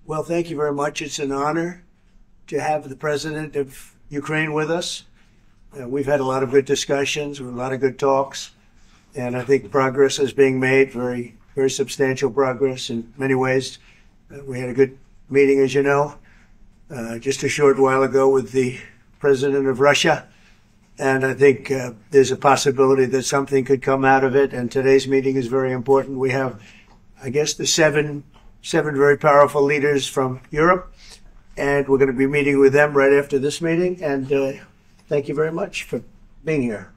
Well, thank you very much. It's an honor to have the president of Ukraine with us. We've had a lot of good discussions, a lot of good talks, and I think progress is being made, very, very substantial progress in many ways. We had a good meeting, as you know, just a short while ago with the president of Russia, and I think there's a possibility that something could come out of it, and today's meeting is very important. We have, I guess, the seven very powerful leaders from Europe, and we're going to be meeting with them right after this meeting, and thank you very much for being here.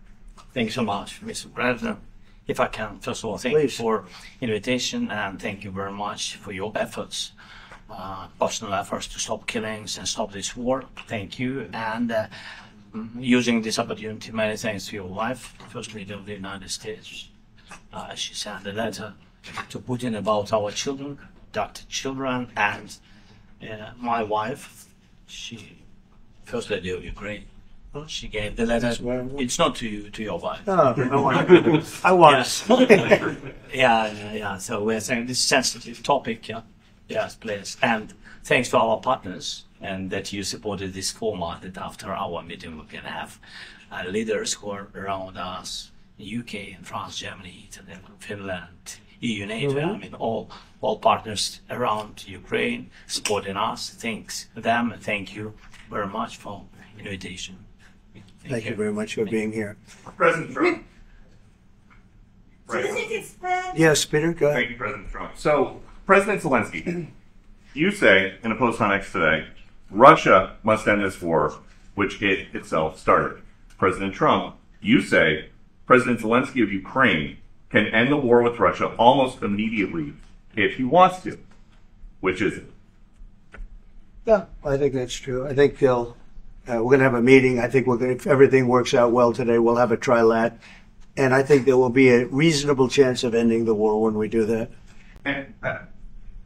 Thank you so much, Mr. President. If I can, first of all, thank you for invitation, and thank you very much for your efforts, personal efforts to stop killings and stop this war. Thank you, and using this opportunity, many thanks to your wife, First Lady of the United States. She sent a letter to Putin about our children, adopted children, and my wife, First Lady of Ukraine. She gave the letter. It's not to you, to your wife. Oh, I want it. Yeah. So we're saying this sensitive topic. Yeah. Yes, please. And thanks to our partners, and that you supported this format. That after our meeting we can have leaders who are around us, UK, and France, Germany, Italy, Finland, EU, NATO. I mean, all partners around Ukraine supporting us. Thanks to them, and thank you very much for invitation. Thank you very much for being here. President Trump. Yes, Peter, go ahead. Thank you, President Trump. So, President Zelensky, you say in a post on X today, Russia must end this war, which it itself started. President Trump, you say President Zelensky of Ukraine can end the war with Russia almost immediately if he wants to. Which is it? Yeah, I think that's true. I think we're going to have a meeting. I think if everything works out well today, we'll have a trilat. And I think there will be a reasonable chance of ending the war when we do that. And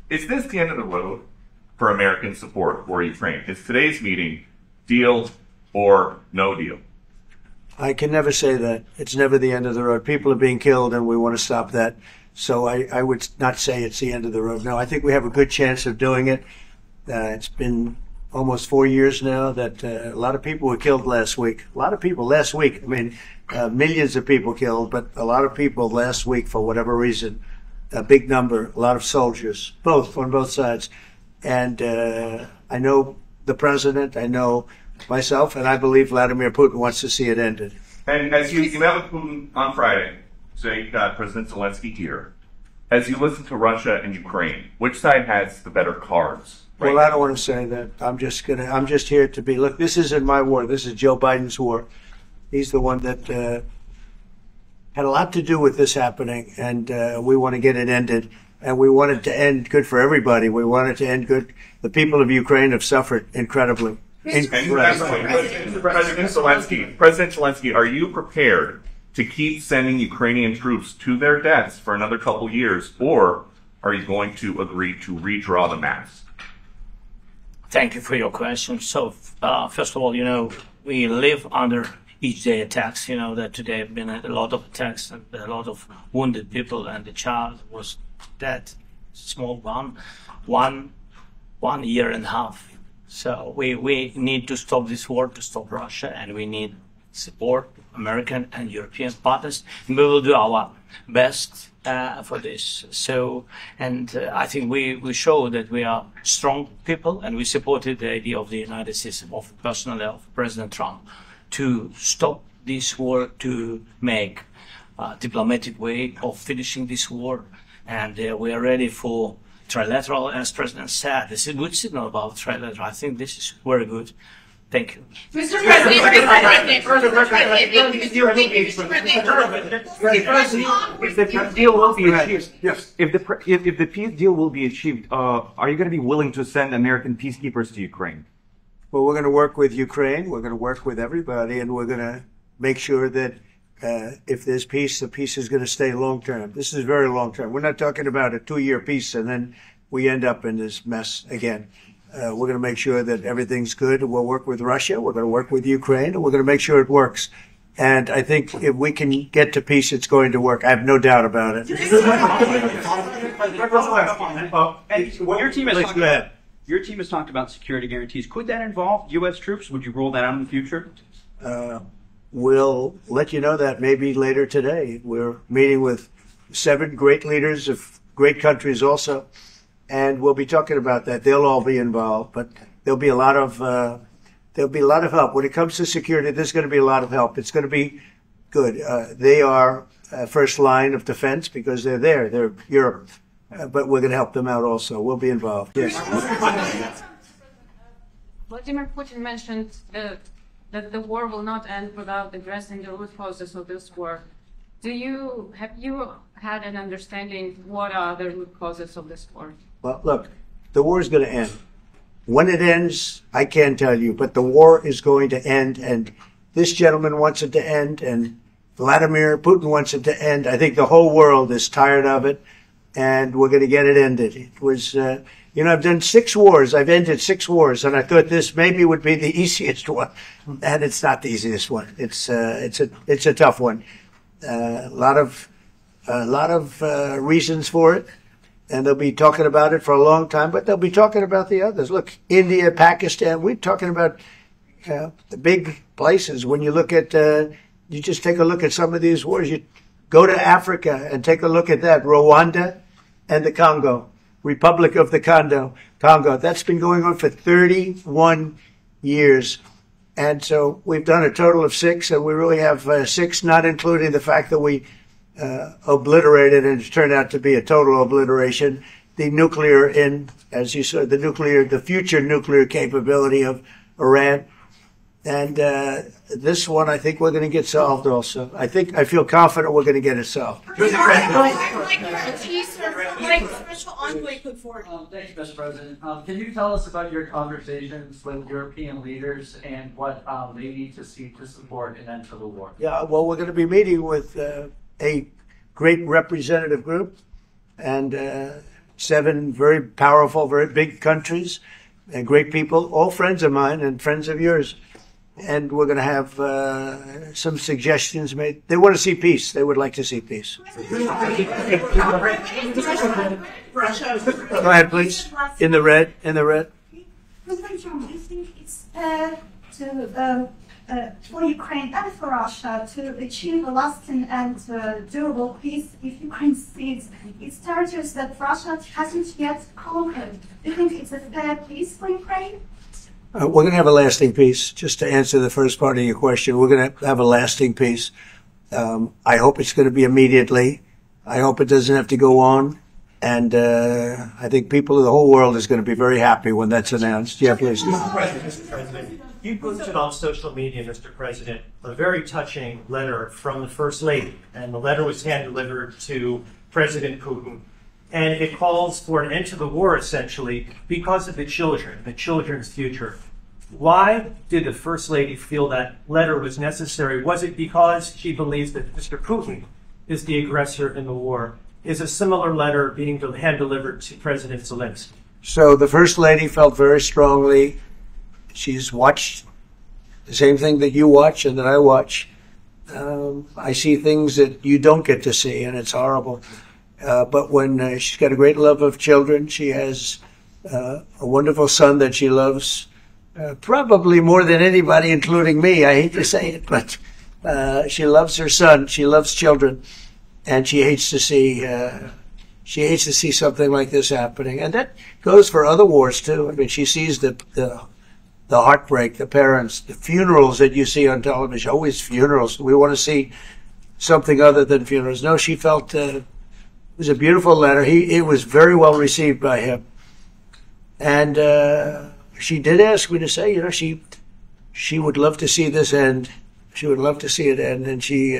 is this the end of the road for American support for Ukraine? Is today's meeting deal or no deal? I can never say that. It's never the end of the road. People are being killed, and we want to stop that. So I would not say it's the end of the road. No, I think we have a good chance of doing it. It's been almost 4 years now that a lot of people were killed last week. A lot of people last week. I mean, millions of people killed, but a lot of people last week for whatever reason. A big number, a lot of soldiers, on both sides. And I know the president, I know myself, and I believe Vladimir Putin wants to see it ended. And as you met with Putin on Friday, so you got President Zelensky here, as you listen to Russia and Ukraine, which side has the better cards? Well, I don't want to say that. I'm just here to be, look, this isn't my war. This is Joe Biden's war. He's the one that had a lot to do with this happening, and we want to get it ended. And we want it to end good for everybody. We want it to end good. The people of Ukraine have suffered incredibly. President Zelensky, are you prepared to keep sending Ukrainian troops to their deaths for another couple years, or are you going to agree to redraw the maps? Thank you for your question. So, first of all, we live under each day attacks. That today have been a lot of attacks and a lot of wounded people, and the child was dead, small one year and a half. So we need to stop this war, to stop Russia, and we need support, American and European partners, and we will do our best for this. So, and I think we show that we are strong people, and we supported the idea of the United States, of personally of President Trump, to stop this war, to make a diplomatic way of finishing this war, and we are ready for trilateral, as President said. This is a good signal about trilateral. I think this is very good. Thank you. Mr. President, if the peace deal will be achieved, yes. If the peace deal will be achieved, are you going to be willing to send American peacekeepers to Ukraine? Well, we're going to work with Ukraine. We're going to work with everybody, and we're going to make sure that if there's peace, the peace is going to stay long term. This is very long term. We're not talking about a 2-year peace and then we end up in this mess again. We're going to make sure that everything's good. We'll work with Russia. We're going to work with Ukraine, and we're going to make sure it works. And I think if we can get to peace, it's going to work. I have no doubt about it. When your team is Your team has talked about security guarantees. Could that involve U.S. troops? Would you roll that out in the future? We'll let you know that maybe later today. We're meeting with 7 great leaders of great countries also, and we'll be talking about that. They'll all be involved, but there'll be a lot of help when it comes to security. There's going to be a lot of help. It's going to be good. They are first line of defense because they're there. They're Europe, but we're going to help them out also. We'll be involved. Yes. Vladimir Putin mentioned that the war will not end without addressing the root causes of this war. Have you had an understanding what are the root causes of this war? Well, look, the war is going to end. When it ends, I can't tell you, but the war is going to end, and this gentleman wants it to end, and Vladimir Putin wants it to end. I think the whole world is tired of it, and we're going to get it ended. It was, I've done 6 wars. I've ended 6 wars, and I thought this maybe would be the easiest one, and it's not the easiest one. It's a tough one. A lot of reasons for it, and they'll be talking about it for a long time. But they'll be talking about the others. Look, India, Pakistan. We're talking about the big places. When you look at, you just take a look at some of these wars. You go to Africa and take a look at that. Rwanda and the Congo. Republic of the Congo. That's been going on for 31 years. And so we've done a total of 6, and we really have 6, not including the fact that we obliterated, and it turned out to be a total obliteration, the nuclear, as you said, the future nuclear capability of Iran. And this one, I think we're going to get solved also. I feel confident we're going to get it solved. Special envoy put forward. Thank you, Mr. President. Can you tell us about your conversations with European leaders and what they need to see to support an end to the war? Yeah, well, we're going to be meeting with a great representative group and 7 very powerful, very big countries and great people, all friends of mine and friends of yours. And we're going to have some suggestions made. They want to see peace. They would like to see peace. Go ahead, please. In the red. President Trump, do you think it's for Ukraine and for Russia to achieve a lasting and durable peace if Ukraine sees its territories that Russia hasn't yet conquered? Do you think it's a fair peace for Ukraine? We're going to have a lasting peace. Just to answer the first part of your question, we're going to have a lasting peace. I hope it's going to be immediately. I hope it doesn't have to go on. And I think people of the whole world is going to be very happy when that's announced. Yeah, please. Mr. President, you posted on social media, Mr. President, a very touching letter from the First Lady. And the letter was hand-delivered to President Putin. And it calls for an end to the war, essentially, because of the children's future. Why did the First Lady feel that letter was necessary? Was it because she believes that Mr. Putin is the aggressor in the war? Is a similar letter being hand-delivered to President Zelensky? So the First Lady felt very strongly. She's watched the same thing that you watch and that I watch. I see things that you don't get to see, and it's horrible. But when she's got a great love of children, she has a wonderful son that she loves, probably more than anybody, including me. I hate to say it, but she loves her son. She loves children, and she hates to see something like this happening. And that goes for other wars too. I mean, she sees the heartbreak, the parents, the funerals that you see on television. Always funerals. We want to see something other than funerals. No, she felt. It was a beautiful letter. It was very well received by him. And she did ask me to say, she would love to see this end. She would love to see it end. And she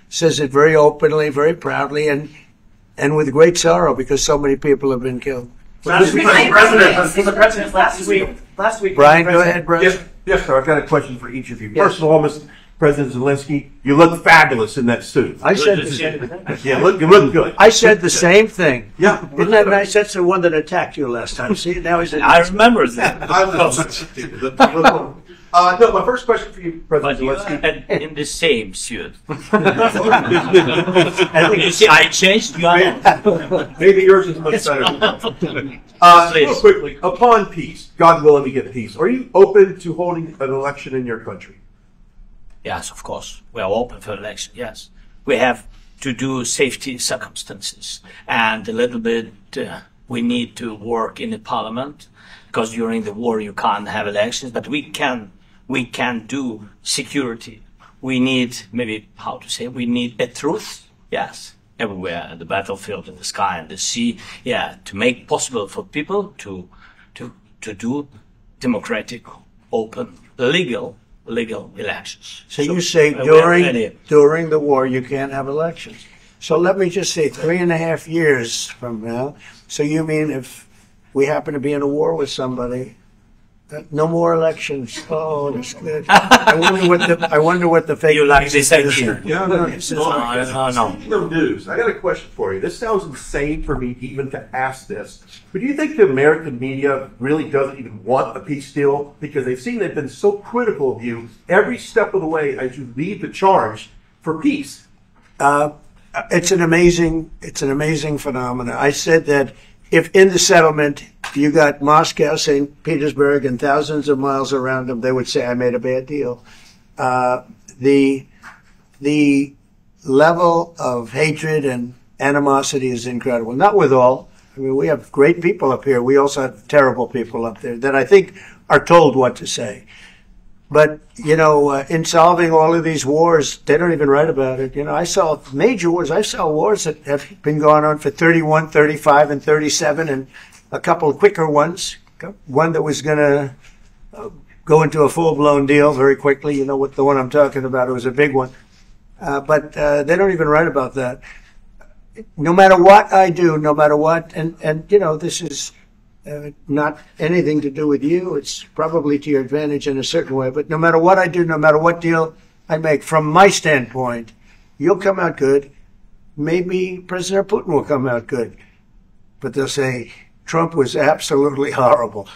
says it very openly, very proudly, and with great sorrow because so many people have been killed. Mr. President, last week. Brian, go ahead, Brian. Yes, sir. I've got a question for each of you. Yes. First of all, President Zelensky. You look fabulous in that suit. I said the same thing. Yeah, you look good. I said the same thing. Yeah. Isn't that nice? That's the one that attacked you last time. See, now he's in. I remember that. I love it. No, my first question for you, But President you Zelensky. are in the same suit. You see, I changed. You are. Maybe yours is much better. Real quickly, upon peace, God willing we get peace, are you open to holding an election in your country? Yes, of course. We are open for election, yes. We have to do safety circumstances. And a little bit, we need to work in the parliament, because during the war you can't have elections, but we can do security. We need, maybe, how to say, we need a truth, yes, everywhere, in the battlefield, in the sky, in the sea, yeah, to make possible for people to do democratic, open, legal elections. So you say during the war you can't have elections. So let me just say 3.5 years from now. So you mean if we happen to be in a war with somebody, no more elections? Oh, that's good. I wonder what the fake. You like this idea? Yeah, No. No news. I got a question for you. This sounds insane for me even to ask this, but do you think the American media really doesn't even want a peace deal because they've seen they've been so critical of you every step of the way as you lead the charge for peace? It's an amazing phenomenon. I said that if in the settlement you got Moscow, St. Petersburg, and thousands of miles around them, they would say, I made a bad deal. The level of hatred and animosity is incredible. Not with all. I mean, we have great people up here. We also have terrible people up there that I think are told what to say. But, you know, in solving all of these wars, they don't even write about it. You know, I saw major wars. I saw wars that have been going on for 31, 35, and 37, and a couple of quicker ones. One that was going to go into a full-blown deal very quickly. You know what the one I'm talking about. It was a big one. But they don't even write about that. No matter what I do, no matter what, and you know, this is not anything to do with you. It's probably to your advantage in a certain way. But no matter what I do, no matter what deal I make, from my standpoint, you'll come out good. Maybe President Putin will come out good. But they'll say, Trump was absolutely horrible.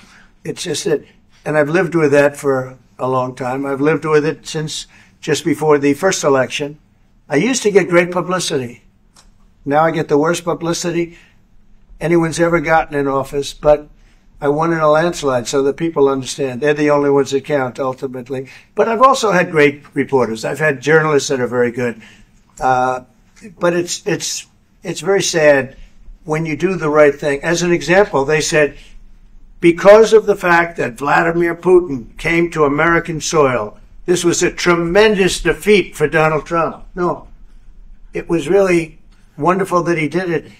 It's just that, and I've lived with that for a long time. I've lived with it since just before the first election. I used to get great publicity. Now I get the worst publicity anyone's ever gotten in office, but I won in a landslide, so that people understand. They're the only ones that count, ultimately. But I've also had great reporters. I've had journalists that are very good. But it's very sad when you do the right thing. As an example, they said, because of the fact that Vladimir Putin came to American soil, this was a tremendous defeat for Donald Trump. No, it was really wonderful that he did it.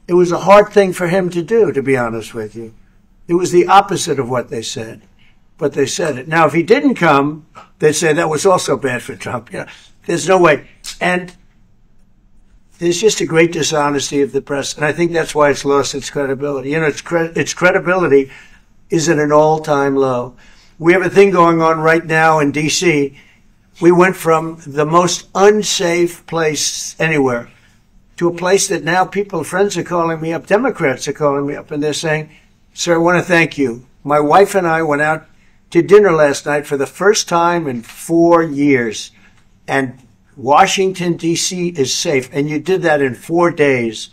It was a hard thing for him to do, to be honest with you. It was the opposite of what they said, but they said it. Now, if he didn't come, they'd say that was also bad for Trump. You know, there's no way. And there's just a great dishonesty of the press, and I think that's why it's lost its credibility. You know, its credibility is at an all-time low. We have a thing going on right now in D.C. We went from the most unsafe place anywhere to a place that now friends are calling me up, Democrats are calling me up, and they're saying, sir, I want to thank you. My wife and I went out to dinner last night for the first time in 4 years, and Washington, D.C. is safe, and you did that in 4 days.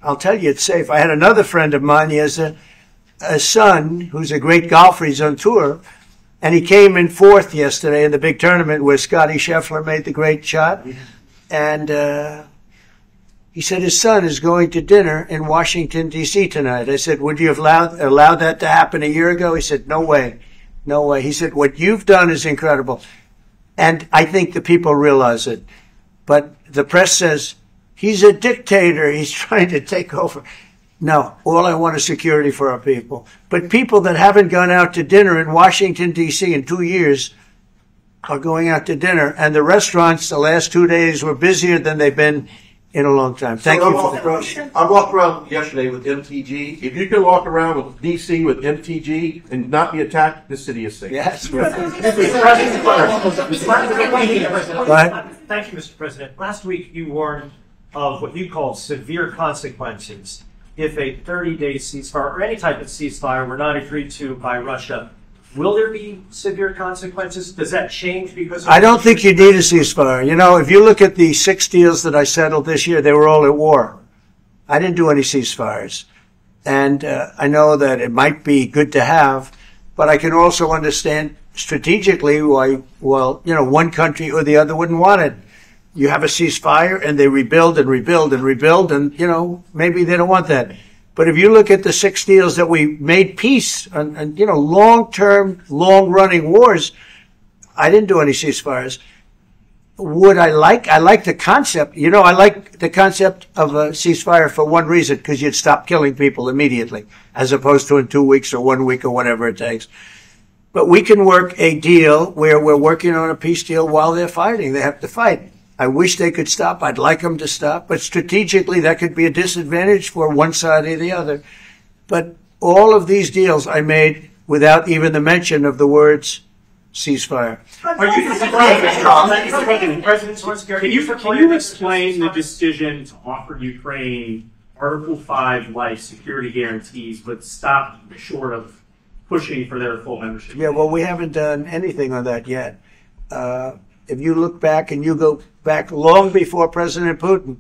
I'll tell you, it's safe. I had another friend of mine, he has a son who's a great golfer, he's on tour, and he came in fourth yesterday in the big tournament where Scotty Scheffler made the great shot, and he said his son is going to dinner in Washington, D.C. tonight. I said, would you have allowed that to happen a year ago? He said, no way. No way. He said, what you've done is incredible. And I think the people realize it. But the press says, he's a dictator. He's trying to take over. No, all I want is security for our people. But people that haven't gone out to dinner in Washington, D.C. in 2 years are going out to dinner. And the restaurants the last 2 days were busier than they've been in a long time. Thank you for that. I walked around yesterday with MTG. If you can walk around with DC with MTG and not be attacked, this city is safe. Yes. Thank you, Mr. President. Last week, you warned of what you called severe consequences if a 30-day ceasefire or any type of ceasefire were not agreed to by Russia. Will there be severe consequences? Does that change because of... I don't think you need a ceasefire. You know, if you look at the 6 deals that I settled this year, they were all at war. I didn't do any ceasefires. And I know that it might be good to have, but I can also understand strategically why, well, you know, one country or the other wouldn't want it. You have a ceasefire and they rebuild and rebuild and rebuild, and, you know, maybe they don't want that. But if you look at the 6 deals that we made peace and you know, long-term, long-running wars, I didn't do any ceasefires. I like the concept. You know, I like the concept of a ceasefire for one reason, because you'd stop killing people immediately, as opposed to in 2 weeks or 1 week or whatever it takes. But we can work a deal where we're working on a peace deal while they're fighting. They have to fight. I wish they could stop. I'd like them to stop. But strategically, that could be a disadvantage for one side or the other. But all of these deals I made without even the mention of the words ceasefire. Can you explain the decision to offer Ukraine Article 5-like security guarantees, but stop short of pushing for their full membership? Yeah, well, we haven't done anything on that yet. If you look back and you go back long before President Putin,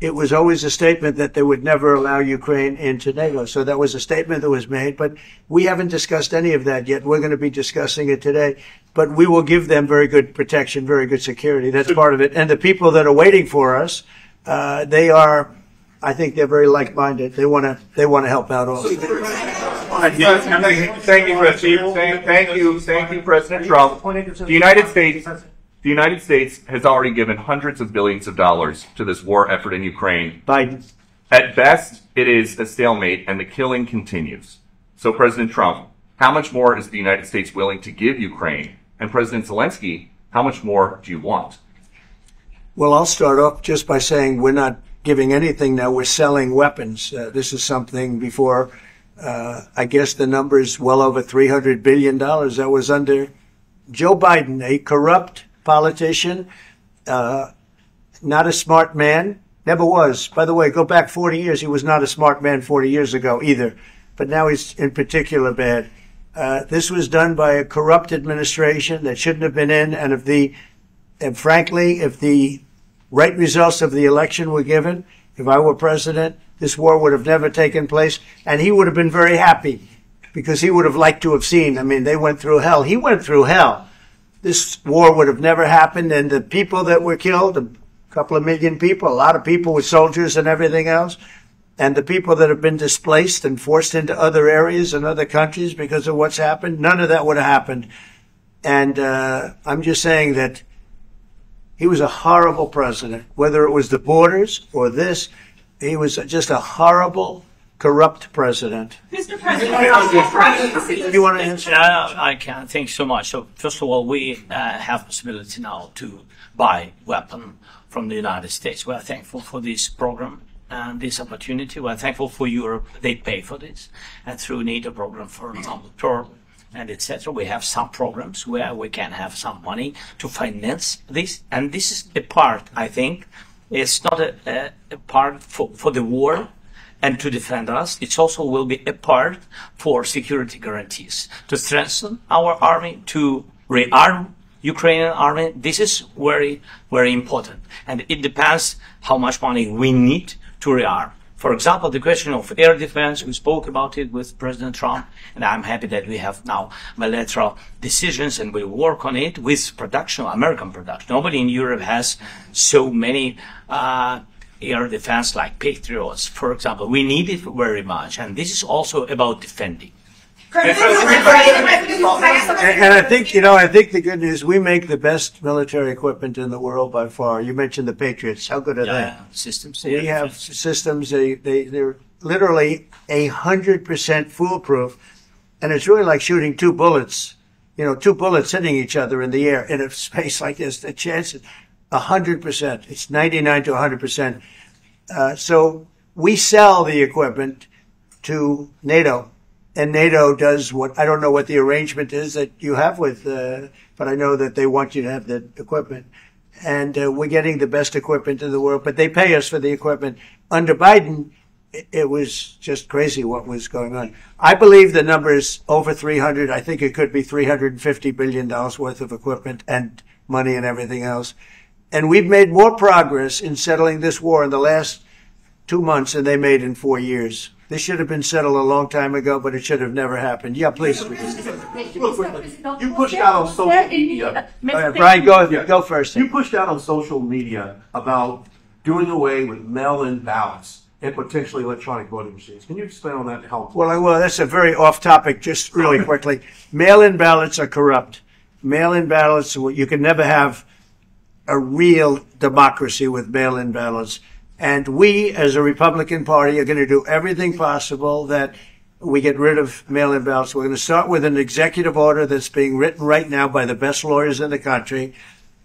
it was always a statement that they would never allow Ukraine into NATO. So that was a statement that was made, but we haven't discussed any of that yet. We're going to be discussing it today, but we will give them very good protection, very good security. That's part of it. And the people that are waiting for us, they are, I think they're very like-minded. They want to help out also. Thank you, President Trump. The United States has already given hundreds of billions of dollars to this war effort in Ukraine. Biden. At best, it is a stalemate, and the killing continues. So, President Trump, how much more is the United States willing to give Ukraine? And President Zelensky, how much more do you want? Well, I'll start off just by saying we're not giving anything now. We're selling weapons. This is something before, I guess the number is well over $300 billion. That was under Joe Biden, a corrupt politician, not a smart man, never was. By the way, go back 40 years. He was not a smart man 40 years ago either, but now he's in particular bad. This was done by a corrupt administration that shouldn't have been in, and frankly, if the right results of the election were given, if I were president, this war would have never taken place, and he would have been very happy, because he would have liked to have seen. I mean, they went through hell. He went through hell. This war would have never happened, and the people that were killed, a couple of million people, a lot of people with soldiers and everything else, and the people that have been displaced and forced into other areas and other countries because of what's happened, none of that would have happened. And I'm just saying that he was a horrible president, whether it was the borders or this. He was just a horrible, corrupt president. Mr. President, you want to answer? I can. Thank you so much. So first of all, we have possibility now to buy weapon from the United States. We are thankful for this program and this opportunity. We are thankful for Europe. They pay for this. And through NATO program, for example, and etc. We have some programs where we can have some money to finance this. And this is a part, I think, it's not a part for the war and to defend us. It also will be a part for security guarantees, to strengthen our army, to rearm Ukrainian army. This is very, very important. And it depends how much money we need to rearm. For example, the question of air defense, we spoke about it with President Trump, and I'm happy that we have now bilateral decisions and we work on it with production, American production. Nobody in Europe has so many air defense like Patriots, for example. We need it very much, and this is also about defending. And I think, I think the good news, we make the best military equipment in the world by far. You mentioned the Patriots. How good are they? Systems. We have systems, they're literally 100% foolproof. And it's really like shooting two bullets, two bullets hitting each other in the air in a space like this. The chances, 100%. It's 99 to 100%. So we sell the equipment to NATO, and NATO does what, I don't know what the arrangement is that you have with, but I know that they want you to have the equipment. And we're getting the best equipment in the world, but they pay us for the equipment. Under Biden, it was just crazy what was going on. I believe the number is over 300. I think it could be $350 billion worth of equipment and money and everything else. And we've made more progress in settling this war in the last 2 months than they made in 4 years. This should have been settled a long time ago, but it should have never happened. Yeah, please. You pushed out on social media. Brian, go first. You pushed out on social media about doing away with mail-in ballots and potentially electronic voting machines. Can you explain on that? How? Well, that's a very off topic, just really quickly. Mail-in ballots are corrupt. Mail-in ballots, you can never have a real democracy with mail-in ballots. And we, as a Republican Party, are going to do everything possible that we get rid of mail-in ballots. We're going to start with an executive order that's being written right now by the best lawyers in the country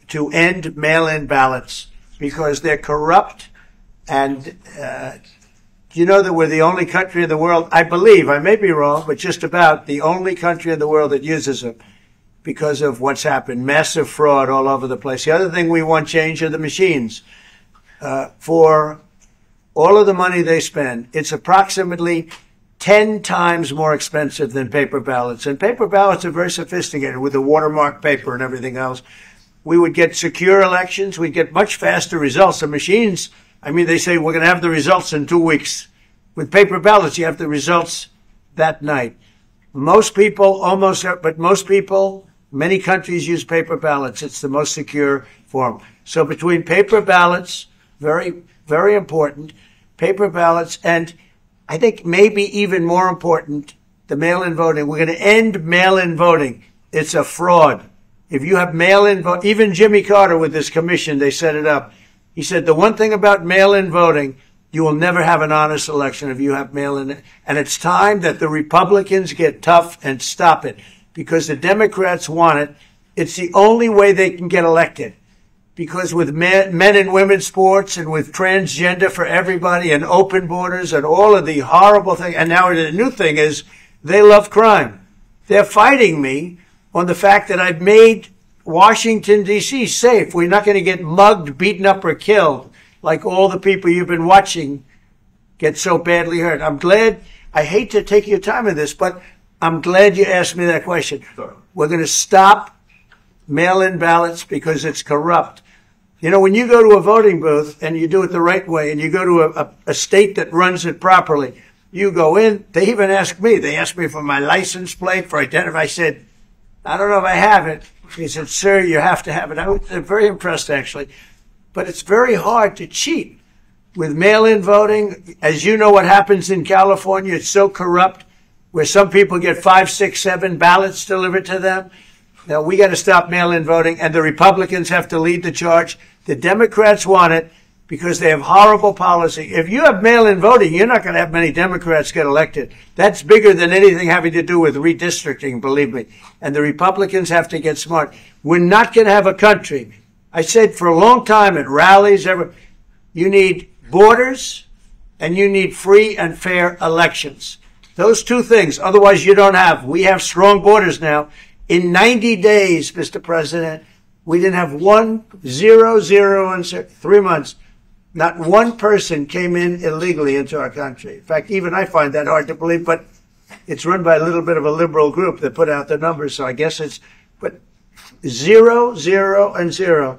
to end mail-in ballots because they're corrupt. And you know that we're the only country in the world, I believe, I may be wrong, but just about the only country in the world that uses them because of what's happened. Massive fraud all over the place. The other thing we want change are the machines. For all of the money they spend, it's approximately 10 times more expensive than paper ballots. And paper ballots are very sophisticated with the watermark paper and everything else. We would get secure elections. We'd get much faster results. The machines, I mean, they say we're going to have the results in 2 weeks. With paper ballots, you have the results that night. Most people, many countries use paper ballots. It's the most secure form. So between paper ballots, very, very important, paper ballots, and I think maybe even more important, the mail-in voting. We're going to end mail-in voting. It's a fraud. If you have mail-in vote, even Jimmy Carter with this commission, they set it up. He said the one thing about mail-in voting, you will never have an honest election if you have mail-in. And it's time that the Republicans get tough and stop it because the Democrats want it. It's the only way they can get elected. Because with men and women's sports and with transgender for everybody and open borders and all of the horrible things, and now the new thing is they love crime. They're fighting me on the fact that I've made Washington, D.C. safe. We're not going to get mugged, beaten up, or killed like all the people you've been watching get so badly hurt. I'm glad, I hate to take your time in this, but I'm glad you asked me that question. We're going to stop mail-in ballots because it's corrupt. You know, when you go to a voting booth and you do it the right way and you go to a state that runs it properly, you go in, they even ask me, they asked me for my license plate, for identity. I said, I don't know if I have it. He said, sir, you have to have it. I was very impressed, actually. But it's very hard to cheat with mail-in voting. As you know what happens in California, it's so corrupt where some people get 5, 6, 7 ballots delivered to them. Now, we got to stop mail-in voting, and the Republicans have to lead the charge. The Democrats want it because they have horrible policy. If you have mail-in voting, you're not going to have many Democrats get elected. That's bigger than anything having to do with redistricting, believe me. And the Republicans have to get smart. We're not going to have a country. I said for a long time at rallies, you need borders and you need free and fair elections. Those two things. Otherwise, you don't have. We have strong borders now. In 90 days, Mr. President, we didn't have 0 in 3 months. Not one person came in illegally into our country. In fact, even I find that hard to believe, but it's run by a little bit of a liberal group that put out the numbers, so I guess it's, but 0, 0, and 0.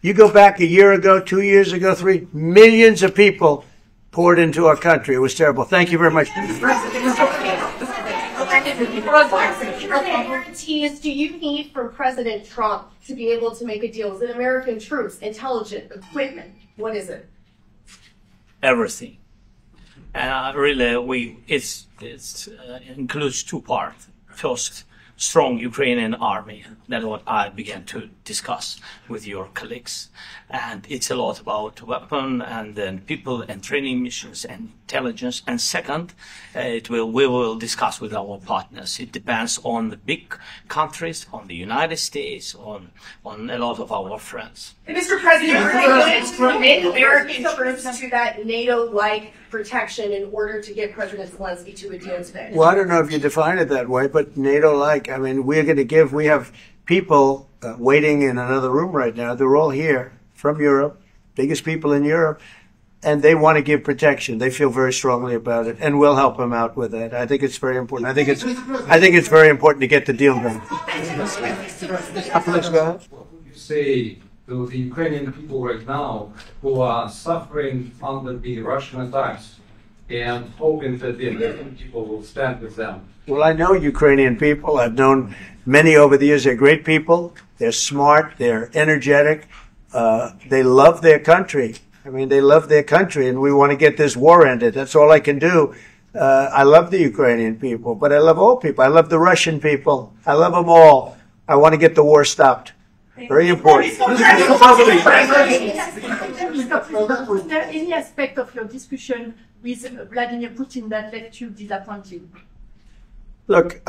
You go back a year ago, 2 years ago, 3 millions of people poured into our country. It was terrible. Thank you very much. What guarantees do you need from President Trump to be able to make a deal? Is it American troops, intelligence, equipment? What is it? Everything. Really, it includes 2 parts. First, strong Ukrainian army. That's what I began to discuss with your colleagues. And it's a lot about weapon and then people and training missions and intelligence. And second, we will discuss with our partners. It depends on the big countries, on the United States, on a lot of our friends. Mr. President, are they going to commit American troops to that NATO-like protection in order to get President Zelensky to a deal today? Well, I don't know if you define it that way, but NATO-like, I mean, we're going to give, we have people waiting in another room right now. They're all here from Europe, biggest people in Europe, and they want to give protection. They feel very strongly about it, and we'll help them out with that. I think it's very important. I think it's very important to get the deal done. You say to the Ukrainian people right now who are suffering under the Russian attacks and hoping that the American people will stand with them? Well, I know Ukrainian people. I've known many over the years. They're great people. They're smart. They're energetic. They love their country. I mean, they love their country, and we want to get this war ended. That's all I can do. I love the Ukrainian people, but I love all people. I love the Russian people. I love them all. I want to get the war stopped. Very important. Is there any aspect of your discussion with Vladimir Putin that left you disappointed? Look,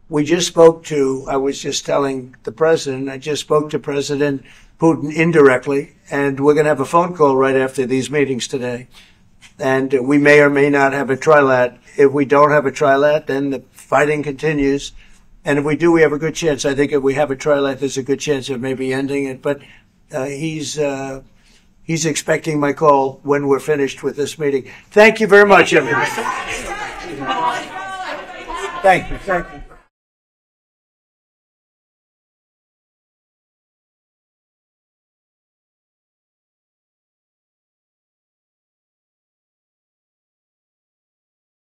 we just spoke to, I was just telling the president, I just spoke to President Putin indirectly, and we're going to have a phone call right after these meetings today. And we may or may not have a trilat. If we don't have a trilat, then the fighting continues. And if we do, we have a good chance. I think if we have a trilat, there's a good chance of maybe ending it. But he's expecting my call when we're finished with this meeting. Thank you very much, everybody. Thank you.